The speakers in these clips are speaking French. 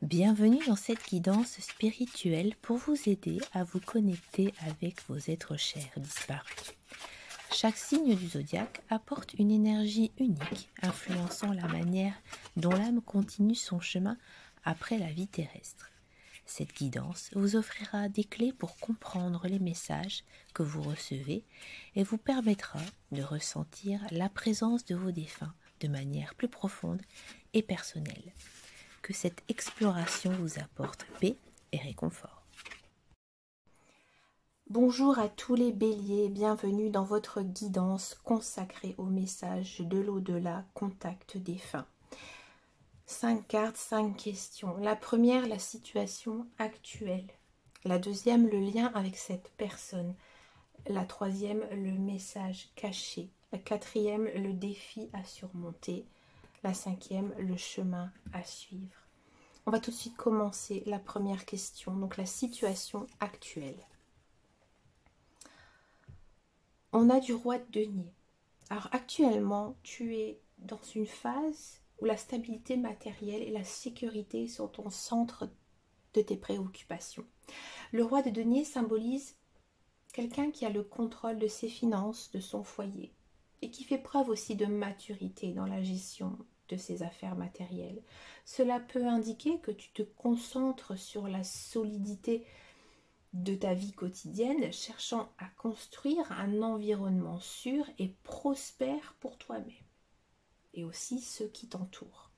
Bienvenue dans cette guidance spirituelle pour vous aider à vous connecter avec vos êtres chers disparus. Chaque signe du zodiaque apporte une énergie unique, influençant la manière dont l'âme continue son chemin après la vie terrestre. Cette guidance vous offrira des clés pour comprendre les messages que vous recevez et vous permettra de ressentir la présence de vos défunts de manière plus profonde et personnelle. Que cette exploration vous apporte paix et réconfort. Bonjour à tous les béliers, bienvenue dans votre guidance consacrée au message de l'au-delà, contact défunt. 5 cartes, 5 questions. La première, la situation actuelle. La deuxième, le lien avec cette personne. La troisième, le message caché. La quatrième, le défi à surmonter. La cinquième, le chemin à suivre. On va tout de suite commencer la première question, donc la situation actuelle. On a du roi de denier. Alors actuellement, tu es dans une phase où la stabilité matérielle et la sécurité sont au centre de tes préoccupations. Le roi de denier symbolise quelqu'un qui a le contrôle de ses finances, de son foyer, et qui fait preuve aussi de maturité dans la gestion de ses affaires matérielles. Cela peut indiquer que tu te concentres sur la solidité de ta vie quotidienne, cherchant à construire un environnement sûr et prospère pour toi-même et aussi ceux qui t'entourent.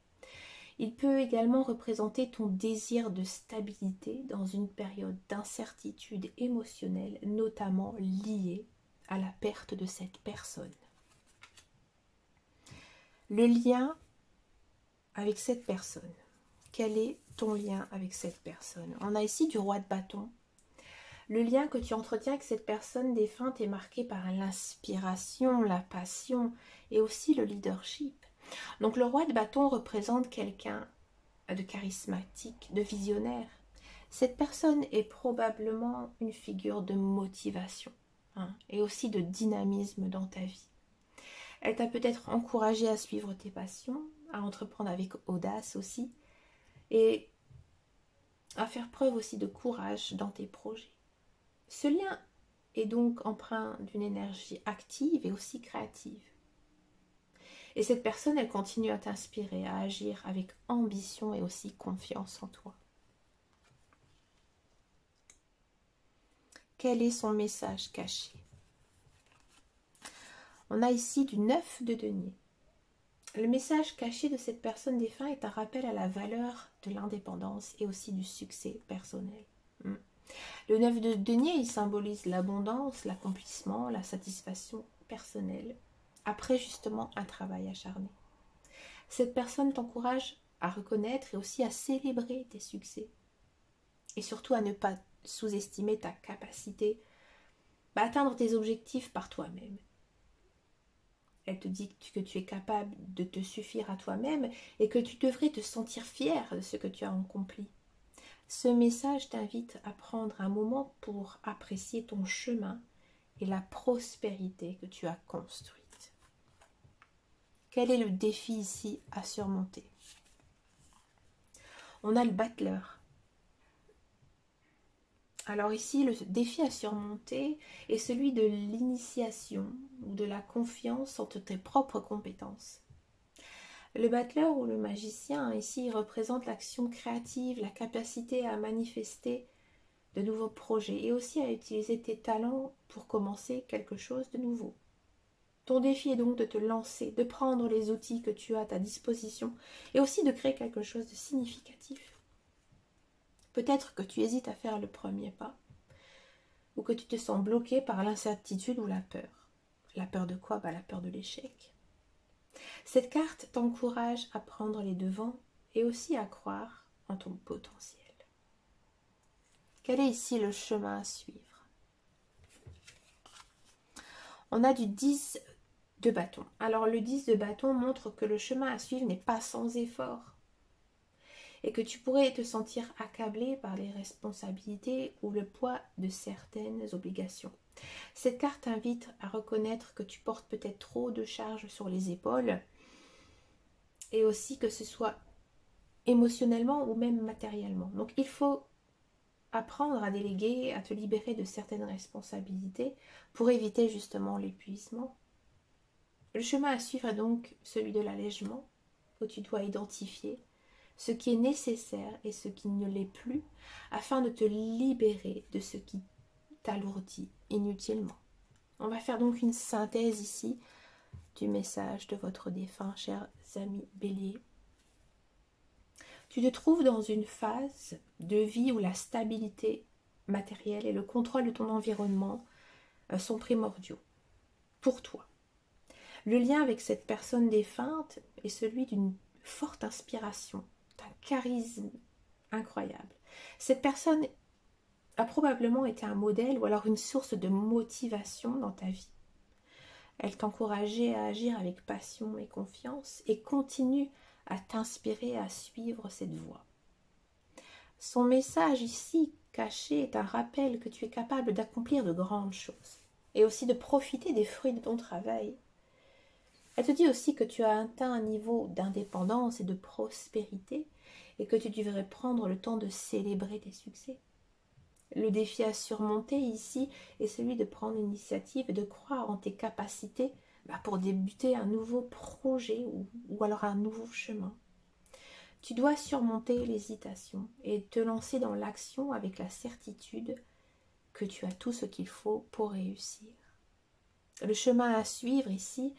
Il peut également représenter ton désir de stabilité dans une période d'incertitude émotionnelle, notamment liée à la perte de cette personne. Le lien avec cette personne. Quel est ton lien avec cette personne? On a ici du roi de bâton. Le lien que tu entretiens avec cette personne défunte est marqué par l'inspiration, la passion et aussi le leadership. Donc le roi de bâton représente quelqu'un de charismatique, de visionnaire. Cette personne est probablement une figure de motivation et aussi de dynamisme dans ta vie. Elle t'a peut-être encouragé à suivre tes passions, à entreprendre avec audace aussi, et à faire preuve aussi de courage dans tes projets. Ce lien est donc empreint d'une énergie active et aussi créative. Et cette personne, elle continue à t'inspirer, à agir avec ambition et aussi confiance en toi. Quel est son message caché? On a ici du 9 de denier. Le message caché de cette personne défunte est un rappel à la valeur de l'indépendance et aussi du succès personnel. Le 9 de denier, il symbolise l'abondance, l'accomplissement, la satisfaction personnelle, après justement un travail acharné. Cette personne t'encourage à reconnaître et aussi à célébrer tes succès. Et surtout à ne pas sous-estimer ta capacité à atteindre tes objectifs par toi-même. Elle te dit que tu es capable de te suffire à toi-même et que tu devrais te sentir fier de ce que tu as accompli. Ce message t'invite à prendre un moment pour apprécier ton chemin et la prospérité que tu as construite. Quel est le défi ici à surmonter? On a le battleur. Alors ici, le défi à surmonter est celui de l'initiation ou de la confiance en tes propres compétences. Le battleur ou le magicien ici représente l'action créative, la capacité à manifester de nouveaux projets et aussi à utiliser tes talents pour commencer quelque chose de nouveau. Ton défi est donc de te lancer, de prendre les outils que tu as à ta disposition et aussi de créer quelque chose de significatif. Peut-être que tu hésites à faire le premier pas ou que tu te sens bloqué par l'incertitude ou la peur. La peur de quoi? La peur de l'échec. Cette carte t'encourage à prendre les devants et aussi à croire en ton potentiel. Quel est ici le chemin à suivre? On a du 10 de bâton. Alors le 10 de bâton montre que le chemin à suivre n'est pas sans effort et que tu pourrais te sentir accablé par les responsabilités ou le poids de certaines obligations. Cette carte t'invite à reconnaître que tu portes peut-être trop de charges sur les épaules et aussi que ce soit émotionnellement ou même matériellement. Donc il faut apprendre à déléguer, à te libérer de certaines responsabilités pour éviter justement l'épuisement. Le chemin à suivre est donc celui de l'allègement, où tu dois identifier ce qui est nécessaire et ce qui ne l'est plus, afin de te libérer de ce qui t'alourdit inutilement. On va faire donc une synthèse ici du message de votre défunt, chers amis Bélier. Tu te trouves dans une phase de vie où la stabilité matérielle et le contrôle de ton environnement sont primordiaux pour toi. Le lien avec cette personne défunte est celui d'une forte inspiration, d'un charisme incroyable. Cette personne a probablement été un modèle ou alors une source de motivation dans ta vie. Elle t'encourageait à agir avec passion et confiance et continue à t'inspirer à suivre cette voie. Son message ici caché est un rappel que tu es capable d'accomplir de grandes choses et aussi de profiter des fruits de ton travail. Elle te dit aussi que tu as atteint un niveau d'indépendance et de prospérité et que tu devrais prendre le temps de célébrer tes succès. Le défi à surmonter ici est celui de prendre l'initiative et de croire en tes capacités pour débuter un nouveau projet ou alors un nouveau chemin. Tu dois surmonter l'hésitation et te lancer dans l'action avec la certitude que tu as tout ce qu'il faut pour réussir. Le chemin à suivre ici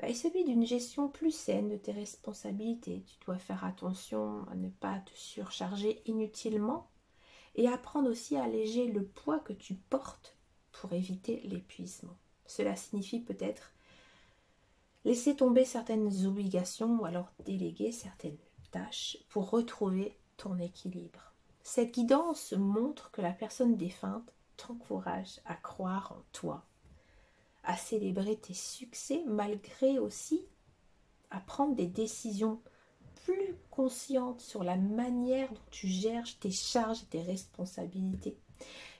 est celui d'une gestion plus saine de tes responsabilités. Tu dois faire attention à ne pas te surcharger inutilement et apprendre aussi à alléger le poids que tu portes pour éviter l'épuisement. Cela signifie peut-être laisser tomber certaines obligations ou alors déléguer certaines tâches pour retrouver ton équilibre. Cette guidance montre que la personne défunte t'encourage à croire en toi, à célébrer tes succès malgré aussi à prendre des décisions plus conscientes sur la manière dont tu gères tes charges et tes responsabilités.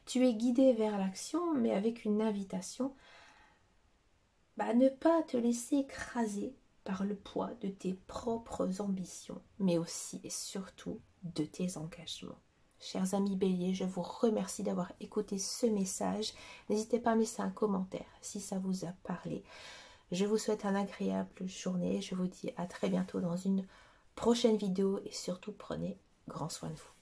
Tu es guidé vers l'action, mais avec une invitation à ne pas te laisser écraser par le poids de tes propres ambitions, mais aussi et surtout de tes engagements. Chers amis Bélier, je vous remercie d'avoir écouté ce message. N'hésitez pas à laisser un commentaire si ça vous a parlé. Je vous souhaite une agréable journée. Je vous dis à très bientôt dans une prochaine vidéo et surtout prenez grand soin de vous.